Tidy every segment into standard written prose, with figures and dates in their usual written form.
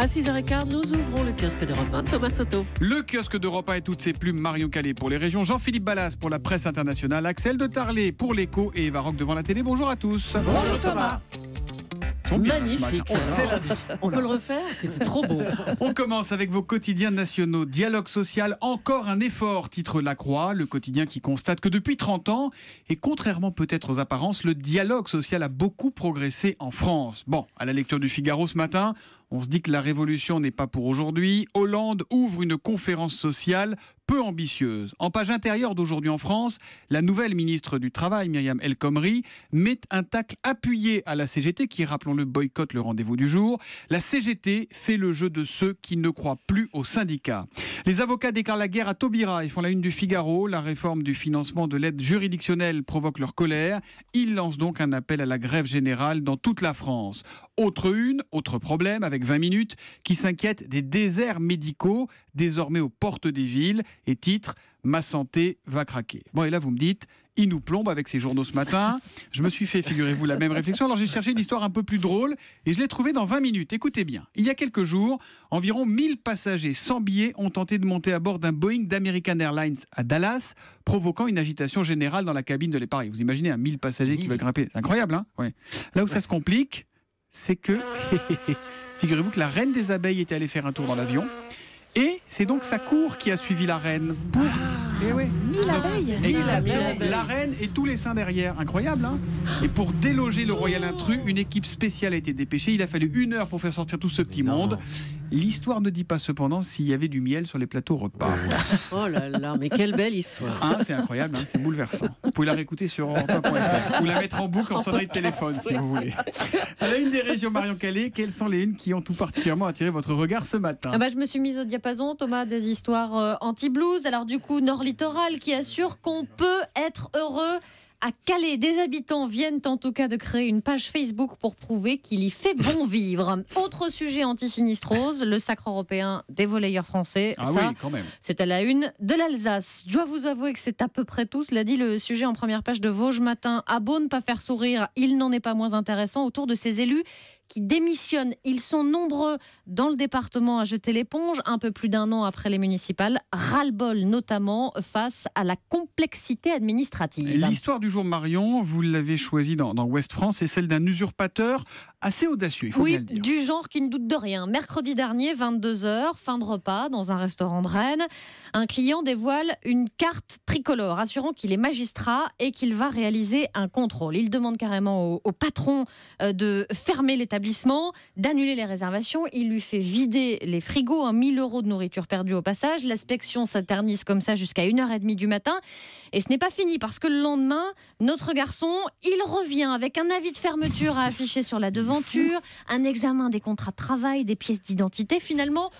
À 6h15, nous ouvrons le kiosque d'Europe 1. Thomas Soto. Le kiosque d'Europe 1 et toutes ses plumes, Marion Calais pour les régions, Jean-Philippe Ballas pour la presse internationale, Axel de Tarlet pour l'écho et Eva Rock devant la télé. Bonjour à tous. Bonjour Thomas. Magnifique. On peut le refaire, c'était trop beau. On commence avec vos quotidiens nationaux. Dialogue social, encore un effort, titre La Croix, le quotidien qui constate que depuis 30 ans, et contrairement peut-être aux apparences, le dialogue social a beaucoup progressé en France. Bon, à la lecture du Figaro ce matin, on se dit que la révolution n'est pas pour aujourd'hui. Hollande ouvre une conférence sociale peu ambitieuse. En page intérieure d'Aujourd'hui en France, la nouvelle ministre du Travail, Myriam El Khomri, met un tacle appuyé à la CGT qui, rappelons-le, boycotte le rendez-vous du jour. La CGT fait le jeu de ceux qui ne croient plus aux syndicats. Les avocats déclarent la guerre à Taubira et font la une du Figaro. La réforme du financement de l'aide juridictionnelle provoque leur colère. Ils lancent donc un appel à la grève générale dans toute la France. Autre problème avec 20 minutes qui s'inquiète des déserts médicaux désormais aux portes des villes et titre « Ma santé va craquer ». Bon, et là vous me dites, il nous plombe avec ces journaux ce matin. Je me suis fait, figurez-vous, la même réflexion. Alors j'ai cherché une histoire un peu plus drôle et je l'ai trouvée dans 20 minutes. Écoutez bien, il y a quelques jours, environ 1000 passagers sans billets ont tenté de monter à bord d'un Boeing d'American Airlines à Dallas, provoquant une agitation générale dans la cabine de l'appareil. Vous imaginez 1000 passagers qui veulent grimper. C'est incroyable, hein? Ouais. Là où ça se complique, c'est que, figurez-vous que la reine des abeilles était allée faire un tour dans l'avion. Et c'est donc sa cour qui a suivi la reine pour... Eh ouais. 1000 abeilles. Exactement. La reine et tous les saints derrière. Incroyable, hein? Et pour déloger le royal intrus, une équipe spéciale a été dépêchée. Il a fallu 1 heure pour faire sortir tout ce petit monde. L'histoire ne dit pas cependant s'il y avait du miel sur les plateaux repas. Oh là là, mais quelle belle histoire. Hein, c'est incroyable, hein, c'est bouleversant. Vous pouvez la réécouter sur europe1.fr ou la mettre en boucle en sonnerie de téléphone si vous voulez. À la une des régions, Marion Calais, quelles sont les unes qui ont tout particulièrement attiré votre regard ce matin? Je me suis mise au diapason, Thomas, des histoires anti-blues. Alors du coup, Nord Littoral qui assure qu'on peut être heureux à Calais. Des habitants viennent en tout cas de créer une page Facebook pour prouver qu'il y fait bon vivre. Autre sujet anti-sinistrose, le sacre européen des volleyeurs français. Ah ça, oui, quand même. C'est à la une de l'Alsace. Je dois vous avouer que c'est à peu près tout. Cela dit, le sujet en première page de Vosges Matin a beau ne pas faire sourire, il n'en est pas moins intéressant autour de ces élus qui démissionnent. Ils sont nombreux dans le département à jeter l'éponge, un peu plus d'1 an après les municipales. Ras-le-bol notamment face à la complexité administrative. L'histoire du jour, Marion, vous l'avez choisie dans Ouest France, c'est celle d'un usurpateur assez audacieux, il faut bien le dire. Du genre qui ne doute de rien. Mercredi dernier, 22h, fin de repas dans un restaurant de Rennes. Un client dévoile une carte tricolore assurant qu'il est magistrat et qu'il va réaliser un contrôle. Il demande carrément au patron de fermer l'établissement, d'annuler les réservations. Il lui fait vider les frigos, 1 000 € de nourriture perdue au passage. L'inspection s'éternise comme ça jusqu'à 1h30 du matin. Et ce n'est pas fini parce que le lendemain, notre garçon, il revient avec un avis de fermeture à afficher sur la devanture, un examen des contrats de travail, des pièces d'identité. Finalement,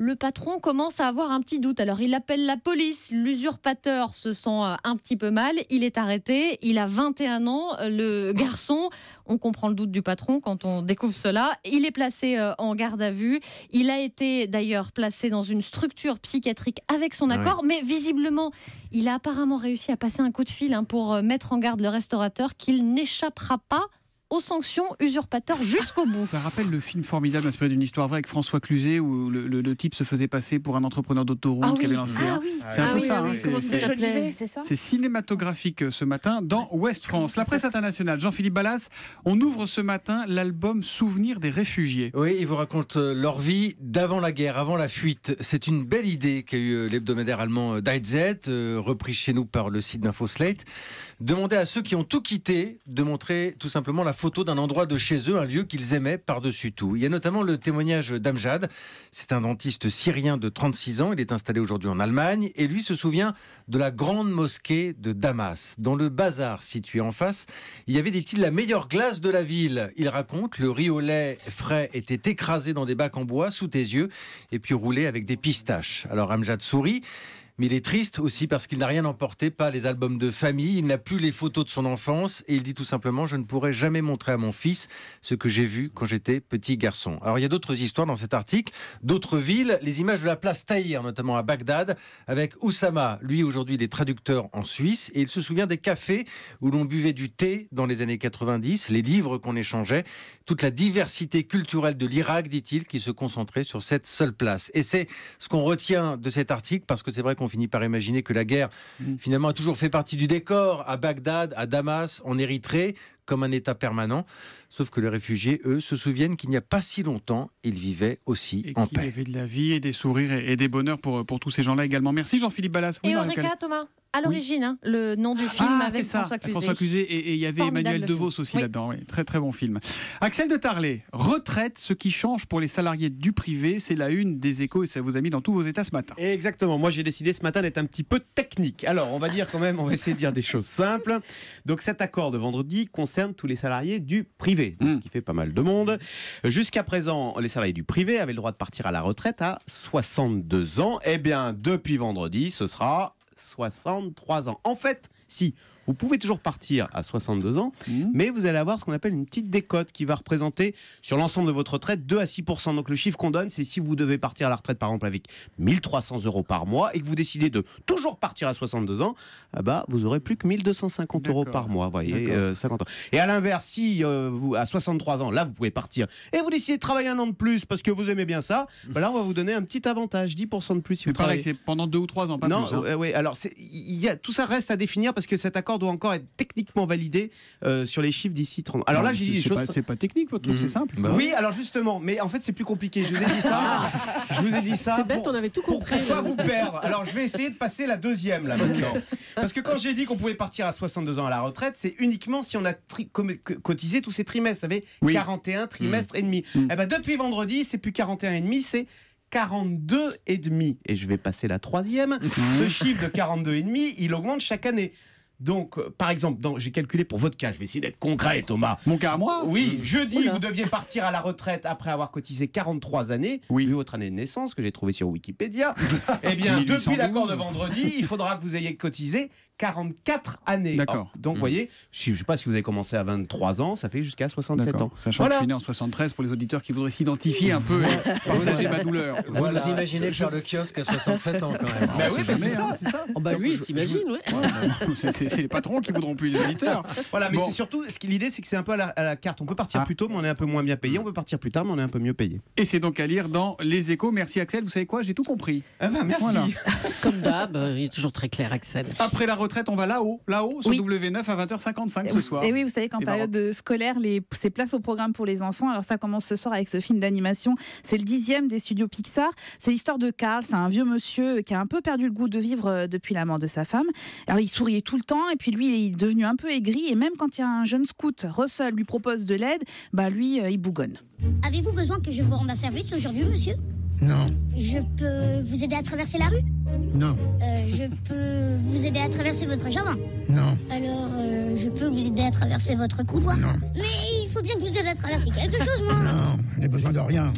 le patron commence à avoir un petit doute. Alors il appelle la police, l'usurpateur se sent un petit peu mal, il est arrêté, il a 21 ans, le garçon, on comprend le doute du patron quand on découvre cela, il est placé en garde à vue, il a été d'ailleurs placé dans une structure psychiatrique avec son accord, mais visiblement il a apparemment réussi à passer un coup de fil pour mettre en garde le restaurateur qu'il n'échappera pas aux sanctions usurpateurs jusqu'au bout. Ça rappelle le film formidable inspiré d'une histoire vraie avec François Cluzet où le type se faisait passer pour un entrepreneur d'autoroute qui avait lancé C'est un peu ça. C'est cinématographique ce matin dans Ouest France. La presse internationale, Jean-Philippe Ballas, on ouvre ce matin l'album Souvenirs des réfugiés. Oui, ils vous racontent leur vie d'avant la guerre, avant la fuite. C'est une belle idée qu'a eu l'hebdomadaire allemand Die Z, repris chez nous par le site d'Info Slate. Demander à ceux qui ont tout quitté de montrer tout simplement la photo d'un endroit de chez eux, un lieu qu'ils aimaient par-dessus tout. Il y a notamment le témoignage d'Amjad. C'est un dentiste syrien de 36 ans. Il est installé aujourd'hui en Allemagne et lui se souvient de la grande mosquée de Damas. Dans le bazar situé en face, il y avait, dit-il, la meilleure glace de la ville. Il raconte, le riz au lait frais était écrasé dans des bacs en bois sous tes yeux et puis roulé avec des pistaches. Alors Amjad sourit. Mais il est triste aussi parce qu'il n'a rien emporté, pas les albums de famille, il n'a plus les photos de son enfance et il dit tout simplement « Je ne pourrai jamais montrer à mon fils ce que j'ai vu quand j'étais petit garçon ». Alors il y a d'autres histoires dans cet article, d'autres villes, les images de la place Tahrir, notamment à Bagdad, avec Oussama. Lui aujourd'hui il est traducteur en Suisse et il se souvient des cafés où l'on buvait du thé dans les années 90, les livres qu'on échangeait, toute la diversité culturelle de l'Irak, dit-il, qui se concentrait sur cette seule place. Et c'est ce qu'on retient de cet article parce que c'est vrai qu'on finit par imaginer que la guerre, finalement, a toujours fait partie du décor à Bagdad, à Damas, en Érythrée, comme un état permanent. Sauf que les réfugiés, eux, se souviennent qu'il n'y a pas si longtemps, ils vivaient aussi en paix. Il y avait de la vie et des sourires et des bonheurs pour tous ces gens-là également. Merci Jean-Philippe Ballas. Et Eureka, Thomas, à l'origine, le nom du film avec François Cluzet. François Cluzet et il y avait Emmanuel DeVos aussi là-dedans. Oui, très très bon film. Axel de Tarlet, retraite, ce qui change pour les salariés du privé, c'est la une des Échos et ça vous a mis dans tous vos états ce matin. Exactement, moi j'ai décidé ce matin d'être un petit peu technique. Alors on va dire quand même, on va essayer de dire des choses simples. Donc cet accord de vendredi concerne tous les salariés du privé, ce qui fait pas mal de monde. Jusqu'à présent, les salariés du privé avaient le droit de partir à la retraite à 62 ans. Eh bien, depuis vendredi, ce sera 63 ans. En fait, si, vous pouvez toujours partir à 62 ans, mais vous allez avoir ce qu'on appelle une petite décote qui va représenter sur l'ensemble de votre retraite 2 à 6%. Donc le chiffre qu'on donne, c'est si vous devez partir à la retraite par exemple avec 1 300 € par mois et que vous décidez de toujours partir à 62 ans, vous aurez plus que 1 250 € par mois, vous voyez, 50 ans. Et à l'inverse, si vous à 63 ans, là vous pouvez partir et vous décidez de travailler un an de plus parce que vous aimez bien ça, là on va vous donner un petit avantage, 10% de plus si vous pareil, travaillez. c'est pendant 2 ou 3 ans, pas non, plus. Oui, alors tout ça reste à définir parce que cet accord doit encore être techniquement validé sur les chiffres d'ici 30 ans. Alors là, j'ai dit des choses. C'est pas technique votre truc, c'est simple. Oui, alors justement, mais en fait, c'est plus compliqué. Je vous ai dit ça. Je vous ai dit ça. C'est bête, on avait tout compris. Pour pas vous perdre. Alors, je vais essayer de passer la deuxième là maintenant. Parce que quand j'ai dit qu'on pouvait partir à 62 ans à la retraite, c'est uniquement si on a cotisé tous ces trimestres. Vous savez, 41 trimestres et demi. Eh ben, depuis vendredi, c'est plus 41 et demi, c'est 42 et demi. Et je vais passer la troisième. Ce chiffre de 42 et demi, il augmente chaque année. Donc, par exemple, j'ai calculé pour votre cas, je vais essayer d'être concret, Thomas. Mon cas à moi ? Oui, jeudi, vous deviez partir à la retraite après avoir cotisé 43 années, vu votre année de naissance, que j'ai trouvé sur Wikipédia. Eh bien, depuis l'accord de vendredi, il faudra que vous ayez cotisé 44 années. D'accord. Donc, vous voyez, je ne sais pas si vous avez commencé à 23 ans, ça fait jusqu'à 67 ans. Sachant que je suis né en 73 pour les auditeurs qui voudraient s'identifier un peu et partager ma douleur. Vous vous imaginez faire le kiosque à 67 ans quand même. Bah oui, c'est ça, c'est ça. Oh bah lui, il s'imagine, C'est les patrons qui voudront plus les auditeurs. Voilà, mais c'est surtout, l'idée c'est que c'est un peu à la carte. On peut partir plus tôt, mais on est un peu moins bien payé. On peut partir plus tard, mais on est un peu mieux payé. Et c'est donc à lire dans Les Échos. Merci Axel, vous savez quoi, j'ai tout compris. Merci. Voilà. Comme d'hab, il est toujours très clair, Axel. Après la retraite, on va là-haut sur W9 à 20h55 ce soir. Et oui, vous savez qu'en période scolaire, c'est place au programme pour les enfants. Alors ça commence ce soir avec ce film d'animation. C'est le 10e des studios Pixar. C'est l'histoire de Carl. C'est un vieux monsieur qui a un peu perdu le goût de vivre depuis la mort de sa femme. Alors il souriait tout le temps et puis lui, il est devenu un peu aigri. Et même quand il y a un jeune scout, Russell, lui propose de l'aide, lui, il bougonne. Avez-vous besoin que je vous rende un service aujourd'hui, monsieur ? Non. Je peux vous aider à traverser la rue ? Non. Je peux vous aider à traverser votre jardin ? Non. Alors, je peux vous aider à traverser votre couloir ? Non. Mais il faut bien que je vous aide à traverser quelque chose, moi. Non, je n'ai besoin de rien.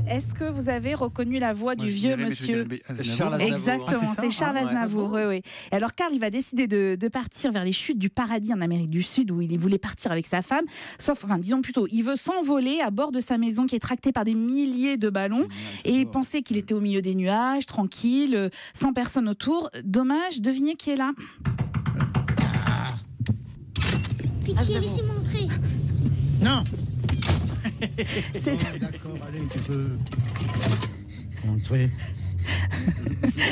Est-ce que vous avez reconnu la voix du vieux monsieur ? Charles Aznavour. Exactement, c'est Charles Aznavour. Oui. Et alors Carl, il va décider de partir vers les chutes du paradis en Amérique du Sud où il voulait partir avec sa femme. Disons plutôt, il veut s'envoler à bord de sa maison qui est tractée par des milliers de ballons. Et il pensait qu'il était au milieu des nuages, tranquille, sans personne autour. Dommage, devinez qui est là ? Pitié, laissez-moi entrer. Non. D'accord, allez, tu peux entrer.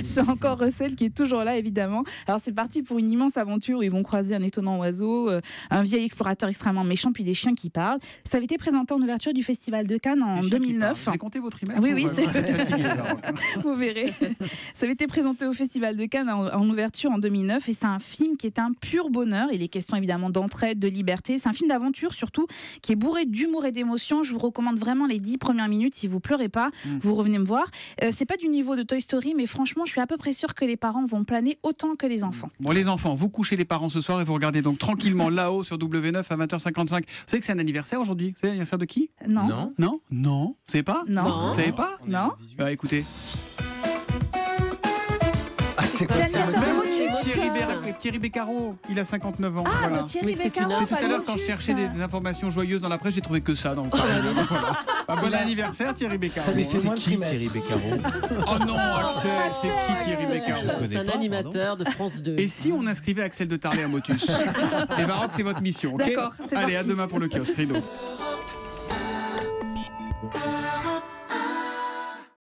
C'est encore Russell qui est toujours là, évidemment. Alors c'est parti pour une immense aventure où ils vont croiser un étonnant oiseau, un vieil explorateur extrêmement méchant, puis des chiens qui parlent. Ça avait été présenté en ouverture du Festival de Cannes en 2009. Vous avez compté vos trimestres ? Oui, c'est fatigué. Vous verrez. Ça avait été présenté au Festival de Cannes en ouverture en 2009 et c'est un film qui est un pur bonheur. Il est question évidemment d'entraide, de liberté. C'est un film d'aventure surtout qui est bourré d'humour et d'émotion. Je vous recommande vraiment les 10 premières minutes. Si vous pleurez pas, vous revenez me voir. C'est pas du niveau de Toy Story, mais franchement, je suis à peu près sûre que les parents vont planer autant que les enfants. Bon, les enfants, vous couchez les parents ce soir et vous regardez donc tranquillement là-haut sur W9 à 20h55. Vous savez que c'est un anniversaire aujourd'hui ? C'est l'anniversaire de qui ? Non. Non. Vous savez pas ? Non. Vous savez pas ? Non. Écoutez. C'est quoi C'est l'anniversaire de Motus. Thierry Beccaro, il a 59 ans. Ah, voilà. bah, Thierry Oui, c'est Beccaro, une- C'est tout pas à l'heure quand je Motus. cherchais des informations joyeuses dans la presse, j'ai trouvé que ça. Donc, voilà. Bon anniversaire Thierry Beccaro. Ça lui fait moins de Qui trimestre. Thierry Beccaro? Oh non, Axel, c'est qui Thierry Beccaro? connais C'est un pas, animateur de France 2. Et si on inscrivait Axel de Tarlet à Motus? Les Baroques, c'est votre mission, ok? D'accord, c'est Allez, parti. à demain pour le kiosque. Rideau.